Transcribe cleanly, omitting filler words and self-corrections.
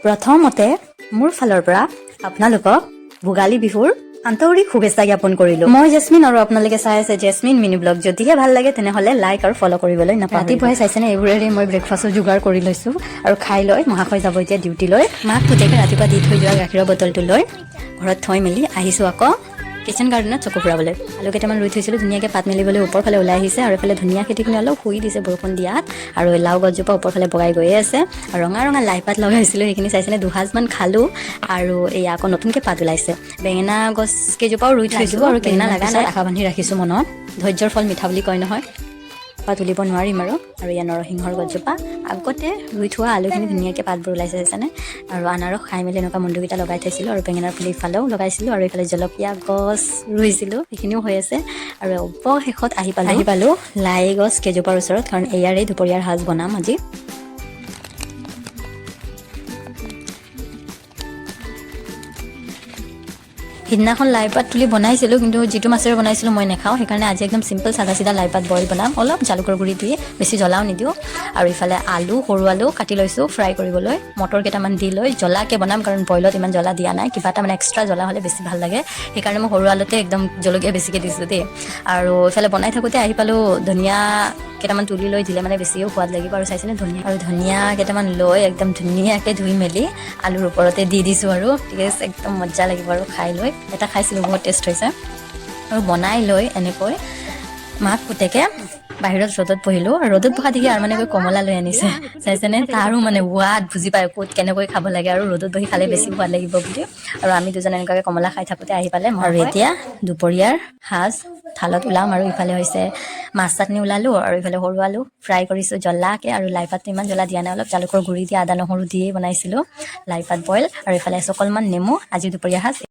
প্ৰথমতে মোৰ ফালৰ পৰা আপোনালোকক ভোগালী বিহুৰ আন্তৰিক শুভেচ্ছা জ্ঞাপন কৰিলো। মই জেচমিন আৰু আপোনালোকে চাই আছে জেচমিন মিনি ব্লগ। যদিহে ভাল লাগে তেনেহ'লে লাইক আৰু ফ'ল' কৰিবলৈ নাপাহৰিব। ৰাতিপুৱাই চাইছেনে এইবোৰেৰে মই ব্ৰেকফাষ্টৰ যোগাৰ কৰি লৈছোঁ আৰু খাই লৈ মহাশয় যাব এতিয়া ডিউটিলৈ। মাক পুতেকে ৰাতিপুৱা দি থৈ যোৱা গাখীৰৰ বটলটো লৈ ঘৰত থৈ মেলি আহিছোঁ আকৌ কিচেন গাৰ্ডেনত চকু ফুৰাবলৈ। আলু কেইটামান ৰুই থৈছিলোঁ, ধুনীয়াকৈ পাত মেলিবলৈ ওপৰ ফালে ওলাই আহিছে আৰু এইফালে ধুনীয়া খেতিখিনি অলপ শুই দিছে বৰষুণ দিয়াত। আৰু লাও গছজোপা ওপৰ ফালে বগাই গৈয়ে আছে আৰু ৰঙা ৰঙা লাই পাত লগাইছিলোঁ, সেইখিনি চাইছেনে দুসাঁজমান খালোঁ। আৰু এয়া আকৌ নতুনকৈ পাত ওলাইছে। বেঙেনা গছ কেইজোপাও ৰুই থৈছোঁ আৰু বেঙেনা লগা নাই, আশা বান্ধি ৰাখিছোঁ মনত। ধৈৰ্যৰ ফল মিঠা বুলি কয় নহয়, পাত তুলিব নোৱাৰিম আৰু ইয়াৰ নৰসিংহৰ গছজোপা আগতে ৰুই থোৱা আলুখিনি ধুনীয়াকৈ পাতবোৰ ওলাইছে চাইছেনে। আৰু আনাৰস খাই মেলি এনেকুৱা মুণ্ডুকেইটা লগাই থৈছিলোঁ আৰু বেঙেনাৰ পুলি ইফালেও লগাইছিলোঁ আৰু এইফালে জলকীয়া গছ ৰুইছিলোঁ, সেইখিনিও হৈ আছে। আৰু অৱশেষত আহি পালোঁ লাই গছ কেইজোপাৰ ওচৰত, কাৰণ ইয়াৰেই দুপৰীয়াৰ সাজ বনাম আজি। সিদিনাখন লাই পাত তুলি বনাইছিলোঁ, কিন্তু যিটো মাছেৰে বনাইছিলোঁ মই নাখাওঁ, সেইকাৰণে আজি একদম চিম্পল চাদা চিধা লাই পাত বইল বনাম। অলপ জালুকৰ গুড়ি দি, বেছি জ্বলাও নিদিওঁ। আৰু ইফালে আলু, সৰু আলু কাটি লৈছোঁ ফ্ৰাই কৰিবলৈ, মটৰ কেইটামান দি লৈ জ্বলাকৈ বনাম, কাৰণ বইলত ইমান জ্বলা দিয়া নাই। কিবা এটা মানে এক্সট্ৰা জ্বলা হ'লে বেছি ভাল লাগে, সেইকাৰণে মই সৰু আলুতে একদম জলকীয়া বেছিকৈ দিছোঁ দেই। আৰু ইফালে বনাই থাকোঁতে আহি পালোঁ ধনিয়া কেইটামান তুলি লৈ দিলে মানে বেছিও সোৱাদ লাগিব। আৰু চাইছেনে ধনিয়া কেইটামান লৈ একদম ধুনীয়াকৈ ধুই মেলি আলুৰ ওপৰতে দি দিছোঁ আৰু টেষ্ট একদম মজা লাগিব আৰু খাই লৈ। এটা খাইছিলোঁ, বহুত টেষ্ট হৈছে। আৰু বনাই লৈ এনেকৈ মাক পুতেকে বাহিৰত ৰ'দত বহিলোঁ, আৰু ৰ'দত বহা দেখি আৰু মানে কমলা লৈ আনিছে চাইছেনে। তাৰো মানে সোৱাদ বুজি পায় ক'ত কেনেকৈ খাব লাগে, আৰু ৰ'দত বহি খালে বেছি সোৱাদ লাগিব বুলি। আৰু আমি দুজন এনেকুৱাকৈ কমলা খাই থাকোঁতে আহি পালে। আৰু এতিয়া দুপৰীয়াৰ সাজ থালত ওলাম। আৰু ইফালে হৈছে মাছ চাটনি ওলালোঁ, আৰু ইফালে সৰু আলু ফ্ৰাই কৰিছোঁ জ্বলাকৈ। আৰু লাই পাতটো ইমান জ্বলা দিয়া নাই, অলপ জালুকৰ গুড়ি দি আদা নহৰু দিয়েই বনাইছিলোঁ লাই পাত বইল। আৰু ইফালে অকণমান নেমু। আজি দুপৰীয়া সাজ